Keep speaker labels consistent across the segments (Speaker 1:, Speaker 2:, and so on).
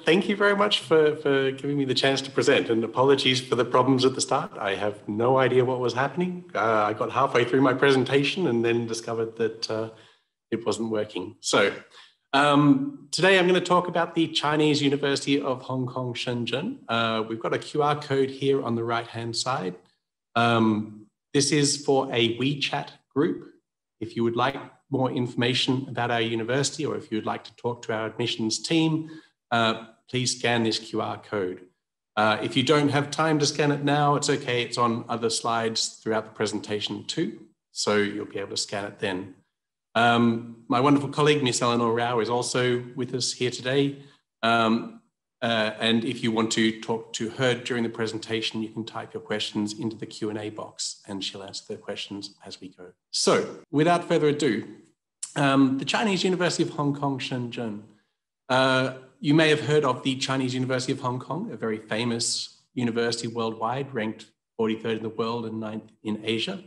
Speaker 1: thank you very much for giving me the chance to present, and apologies for the problems at the start. I have no idea what was happening. I got halfway through my presentation and then discovered that it wasn't working. So today I'm going to talk about the Chinese University of Hong Kong, Shenzhen. We've got a QR code here on the right-hand side. This is for a Wechat group. If you would like more information about our university, or if you would like to talk to our admissions team, please scan this QR code. If you don't have time to scan it now, it's okay. It's on other slides throughout the presentation too, so you'll be able to scan it then. My wonderful colleague, Miss Eleanor Rao, is also with us here today. And if you want to talk to her during the presentation, you can type your questions into the Q&A box and she'll answer the questions as we go. So without further ado, the Chinese University of Hong Kong, Shenzhen. You may have heard of the Chinese University of Hong Kong, a very famous university worldwide, ranked 43rd in the world and 9th in Asia.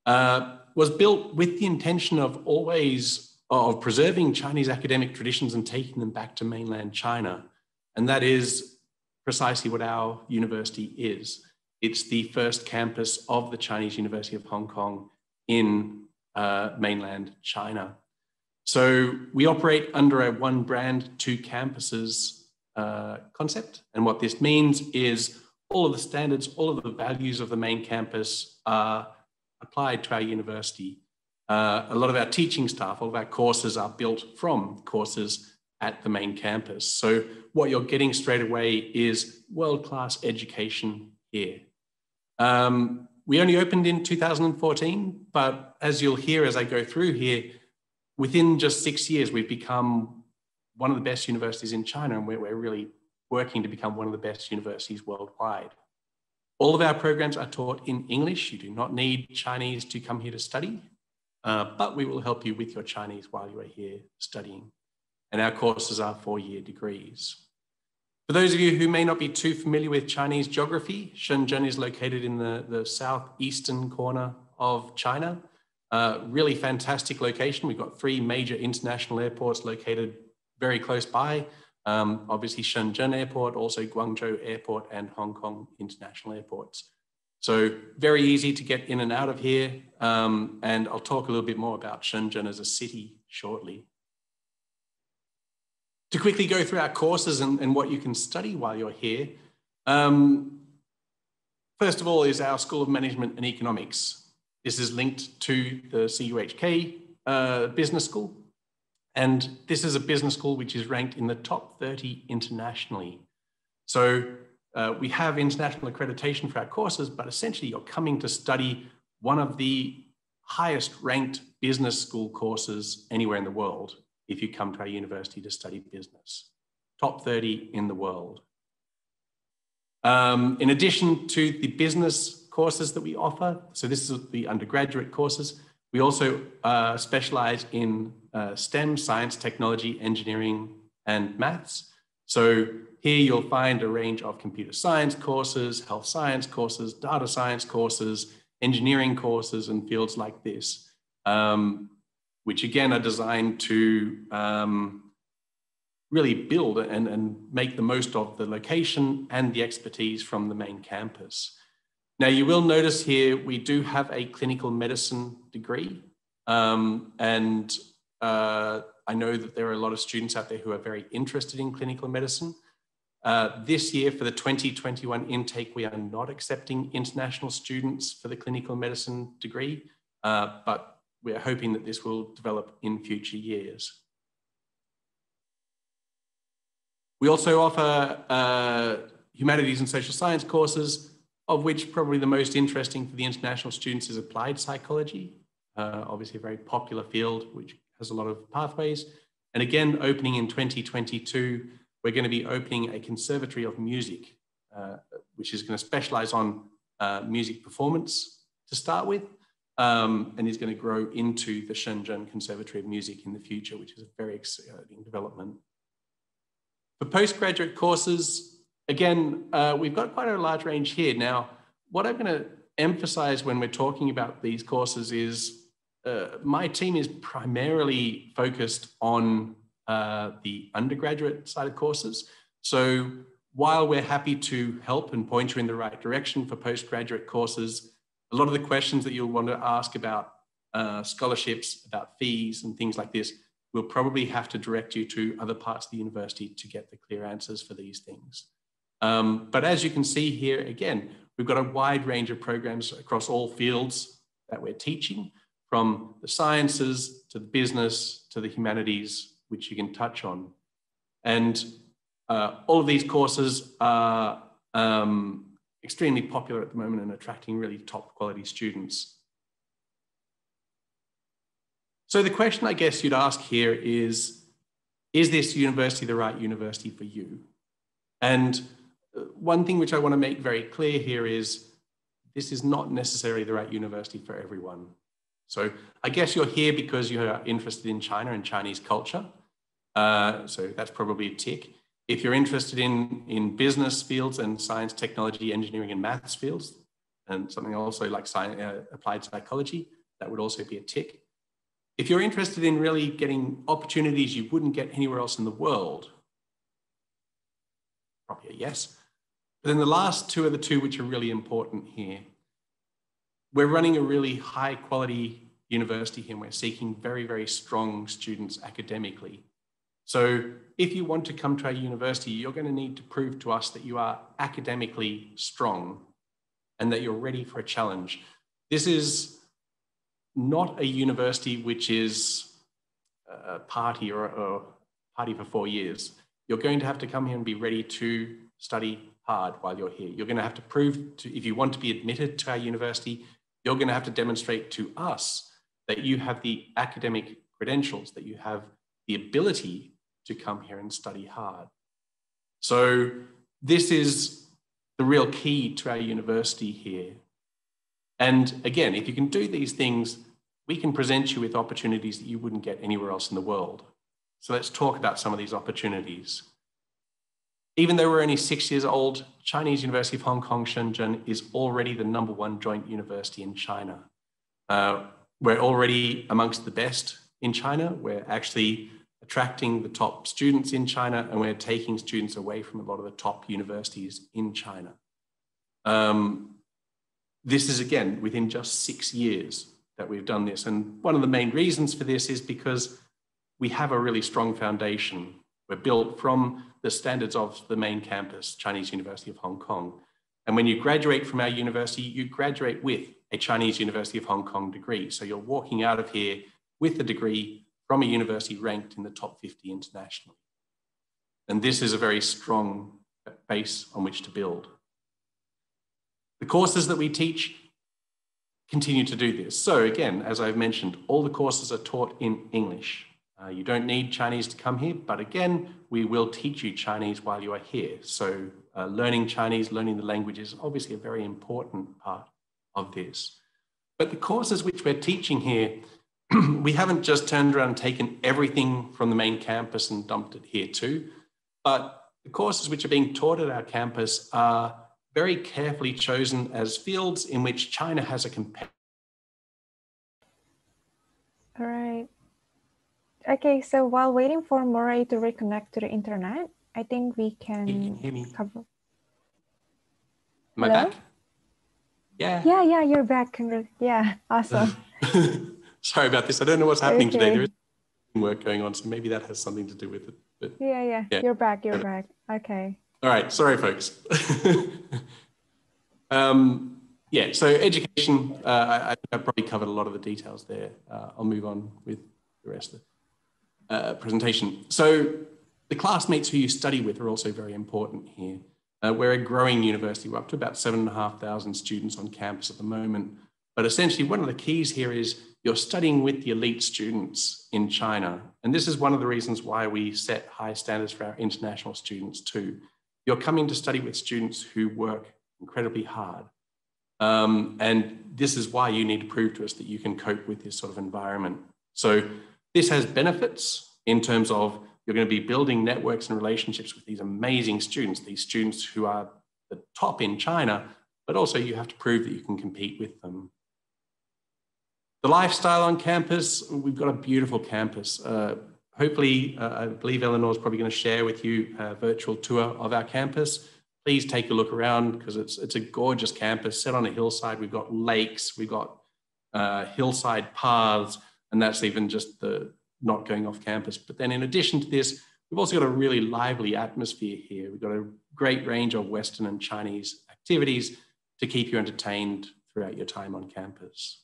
Speaker 1: Was built with the intention of preserving Chinese academic traditions and taking them back to mainland China. And that is precisely what our university is. It's the first campus of the Chinese University of Hong Kong in mainland China. So we operate under a one brand, two campuses concept. And what this means is all of the standards, all of the values of the main campus are applied to our university. A lot of our teaching staff, all of our courses are built from courses at the main campus. So what you're getting straight away is world-class education here. We only opened in 2014, but as you'll hear as I go through here, within just 6 years, we've become one of the best universities in China, and we're really working to become one of the best universities worldwide. All of our programs are taught in English. You do not need Chinese to come here to study, but we will help you with your Chinese while you are here studying. And our courses are 4-year degrees. For those of you who may not be too familiar with Chinese geography, Shenzhen is located in the southeastern corner of China. Really fantastic location. We've got 3 major international airports located very close by. Obviously Shenzhen Airport, also Guangzhou Airport and Hong Kong International Airports. So very easy to get in and out of here. And I'll talk a little bit more about Shenzhen as a city shortly. To quickly go through our courses and what you can study while you're here. First of all is our School of Management and Economics. This is linked to the CUHK Business School. And this is a business school which is ranked in the top 30 internationally. So we have international accreditation for our courses, but essentially you're coming to study one of the highest ranked business school courses anywhere in the world if you come to our university to study business. Top 30 in the world. In addition to the business courses that we offer, so this is the undergraduate courses, we also specialize in STEM, science, technology, engineering, and maths. So here you'll find a range of computer science courses, health science courses, data science courses, engineering courses, and fields like this, which again are designed to really build and make the most of the location and the expertise from the main campus. Now, you will notice here, we do have a clinical medicine degree. I know that there are a lot of students out there who are very interested in clinical medicine. This year, for the 2021 intake, we are not accepting international students for the clinical medicine degree, but we're hoping that this will develop in future years. We also offer humanities and social science courses, of which probably the most interesting for the international students is applied psychology, obviously a very popular field which has a lot of pathways. And again, opening in 2022, we're going to be opening a conservatory of music, which is going to specialize on music performance to start with, and is going to grow into the Shenzhen Conservatory of Music in the future, which is a very exciting development. For postgraduate courses, again, we've got quite a large range here. Now, what I'm going to emphasize when we're talking about these courses is my team is primarily focused on the undergraduate side of courses. So while we're happy to help and point you in the right direction for postgraduate courses, a lot of the questions that you'll want to ask about scholarships, about fees and things like this, we'll probably have to direct you to other parts of the university to get the clear answers for these things. But as you can see here, again, we've got a wide range of programs across all fields that we're teaching, from the sciences to the business to the humanities, which you can touch on. And all of these courses are extremely popular at the moment and attracting really top quality students. So the question I guess you'd ask here is this university the right university for you? And one thing which I want to make very clear here is this is not necessarily the right university for everyone. So I guess you're here because you are interested in China and Chinese culture. So that's probably a tick. If you're interested in business fields and science, technology, engineering, and maths fields, and something also like applied psychology, that would also be a tick. If you're interested in really getting opportunities you wouldn't get anywhere else in the world, probably a yes. But then the last two are the two which are really important here. We're running a really high quality university here and we're seeking very, very strong students academically. So if you want to come to our university, you're going to need to prove to us that you are academically strong and that you're ready for a challenge. This is not a university which is a party or a party for 4 years. You're going to have to come here and be ready to study hard while you're here. You're going to have to prove to, if you want to be admitted to our university, you're going to have to demonstrate to us that you have the academic credentials, that you have the ability to come here and study hard. So this is the real key to our university here. And again, if you can do these things, we can present you with opportunities that you wouldn't get anywhere else in the world. So let's talk about some of these opportunities. Even though we're only 6 years old, Chinese University of Hong Kong Shenzhen is already the #1 joint university in China. We're already amongst the best in China. We're actually attracting the top students in China, and we're taking students away from a lot of the top universities in China. This is, again, within just 6 years that we've done this. And one of the main reasons for this is because we have a really strong foundation. We're built from the standards of the main campus, Chinese University of Hong Kong. And when you graduate from our university, you graduate with a Chinese University of Hong Kong degree. So you're walking out of here with a degree from a university ranked in the top 50 internationally. And this is a very strong base on which to build. The courses that we teach continue to do this. So again, as I've mentioned, all the courses are taught in English. You don't need Chinese to come here, but again, we will teach you Chinese while you are here. So learning Chinese, learning the language is obviously a very important part of this. But the courses which we're teaching here, we haven't just turned around and taken everything from the main campus and dumped it here too, but the courses which are being taught at our campus are very carefully chosen as fields in which China has a competitive.
Speaker 2: All right. Okay, so while waiting for Murray to reconnect to the internet, I think we can
Speaker 1: hear me?
Speaker 2: cover.
Speaker 1: Am I back? Yeah.
Speaker 2: Yeah, you're back. Yeah, awesome.
Speaker 1: Sorry about this. I don't know what's happening today.
Speaker 2: Okay.
Speaker 1: There is work going on, so maybe that has something to do with it. But
Speaker 2: Yeah, you're back. Okay.
Speaker 1: All right, sorry, folks. Yeah, so education, I think I've probably covered a lot of the details there. I'll move on with the rest of the presentation. So the classmates who you study with are also very important here. We're a growing university. We're up to about 7,500 students on campus at the moment. But essentially, one of the keys here is you're studying with the elite students in China. And this is one of the reasons why we set high standards for our international students too. You're coming to study with students who work incredibly hard. And this is why you need to prove to us that you can cope with this sort of environment. So this has benefits in terms of you're going to be building networks and relationships with these amazing students, these students who are the top in China, but also you have to prove that you can compete with them. The lifestyle on campus, we've got a beautiful campus. hopefully, I believe Eleanor is probably going to share with you a virtual tour of our campus. Please take a look around because it's a gorgeous campus set on a hillside. We've got lakes, we've got hillside paths, and that's even just the not going off campus. But then in addition to this, we've also got a really lively atmosphere here. We've got a great range of Western and Chinese activities to keep you entertained throughout your time on campus.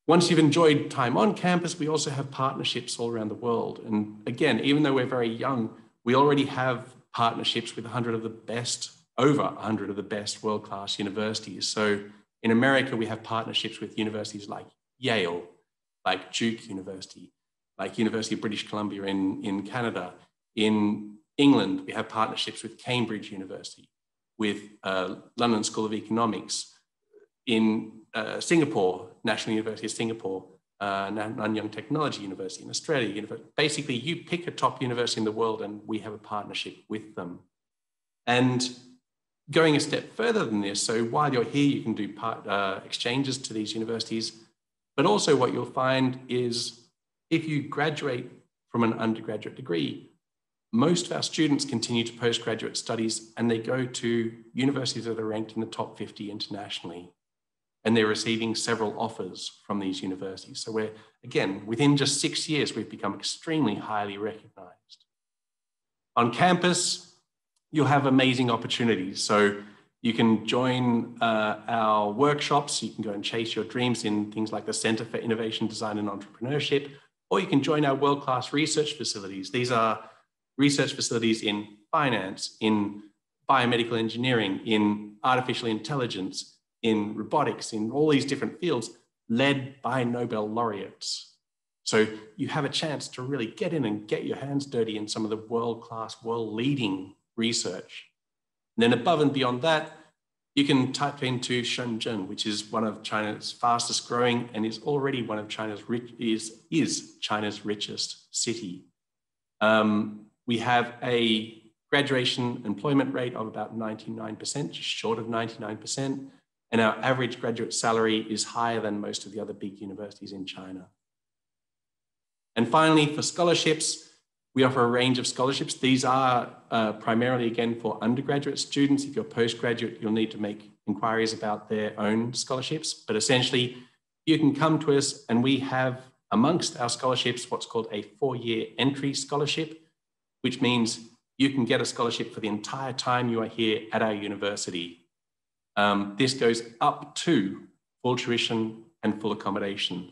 Speaker 1: Once you've enjoyed time on campus, we also have partnerships all around the world. And again, even though we're very young, we already have partnerships with 100 of the best, over 100 of the best world-class universities. So in America, we have partnerships with universities like Yale, like Duke University, like University of British Columbia in Canada. In England, we have partnerships with Cambridge University, with London School of Economics. In Singapore, National University of Singapore, Nanyang Technology University in Australia. Basically, you pick a top university in the world and we have a partnership with them. And going a step further than this, so while you're here, you can do exchanges to these universities, but also what you'll find is if you graduate from an undergraduate degree, most of our students continue to postgraduate studies and they go to universities that are ranked in the top 50 internationally. And they're receiving several offers from these universities. So we're, again, within just 6 years, we've become extremely highly recognized. On campus, you'll have amazing opportunities. So you can join our workshops. You can go and chase your dreams in things like the Center for Innovation, Design and Entrepreneurship, or you can join our world-class research facilities. These are research facilities in finance, in biomedical engineering, in artificial intelligence, in robotics, in all these different fields, led by Nobel laureates. So you have a chance to really get in and get your hands dirty in some of the world-class, world-leading research. And then above and beyond that, you can type into Shenzhen, which is one of China's fastest growing and is already one of China's China's richest city. We have a graduation employment rate of about 99%, just short of 99%. And our average graduate salary is higher than most of the other big universities in China. And finally, for scholarships, we offer a range of scholarships. These are primarily, again, for undergraduate students. If you're postgraduate, you'll need to make inquiries about their own scholarships. But essentially, you can come to us and we have amongst our scholarships what's called a 4-year entry scholarship, which means you can get a scholarship for the entire time you are here at our university. This goes up to full tuition and full accommodation.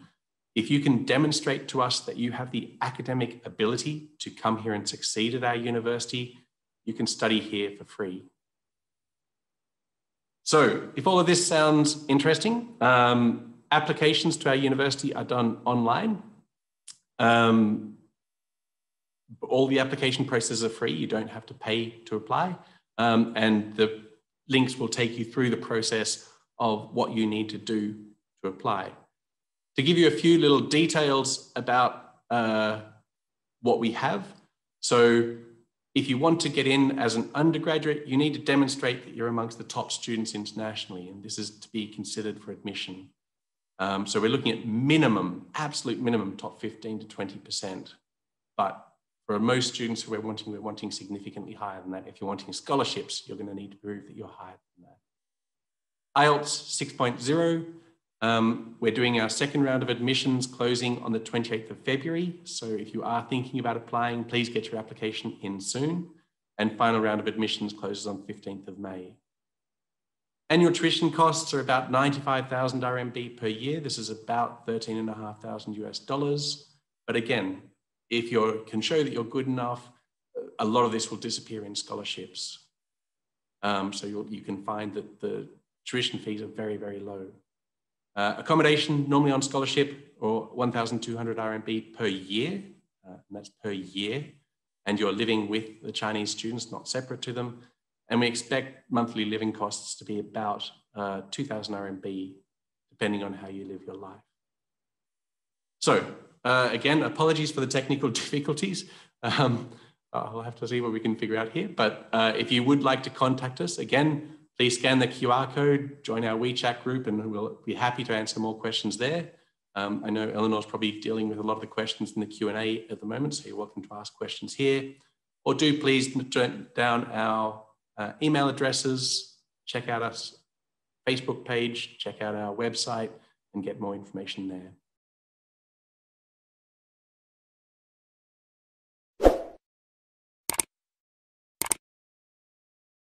Speaker 1: If you can demonstrate to us that you have the academic ability to come here and succeed at our university, you can study here for free. So if all of this sounds interesting, applications to our university are done online. All the application processes are free. You don't have to pay to apply. And the links will take you through the process of what you need to do to apply. To give you a few little details about what we have. So if you want to get in as an undergraduate, you need to demonstrate that you're amongst the top students internationally, and this is to be considered for admission. So we're looking at minimum, absolute minimum, top 15 to 20%. But for most students who we're wanting significantly higher than that. If you're wanting scholarships, you're going to need to prove that you're higher than that. IELTS 6.0. We're doing our second round of admissions closing on the 28th of February. So if you are thinking about applying, please get your application in soon. And final round of admissions closes on 15th of May. Annual tuition costs are about 95,000 RMB per year. This is about $13,500 US. But again, if you can show that you're good enough, a lot of this will disappear in scholarships. So you can find that the tuition fees are very, very low. Accommodation, normally on scholarship, or 1,200 RMB per year, and that's per year. And you're living with the Chinese students, not separate to them. And we expect monthly living costs to be about 2,000 RMB, depending on how you live your life. So, again, apologies for the technical difficulties. I'll have to see what we can figure out here. But if you would like to contact us, again, please scan the QR code, join our WeChat group, and we'll be happy to answer more questions there. I know Eleanor's probably dealing with a lot of the questions in the Q&A at the moment, so you're welcome to ask questions here. Or do please note down our email addresses, check out our Facebook page, check out our website, and get more information there.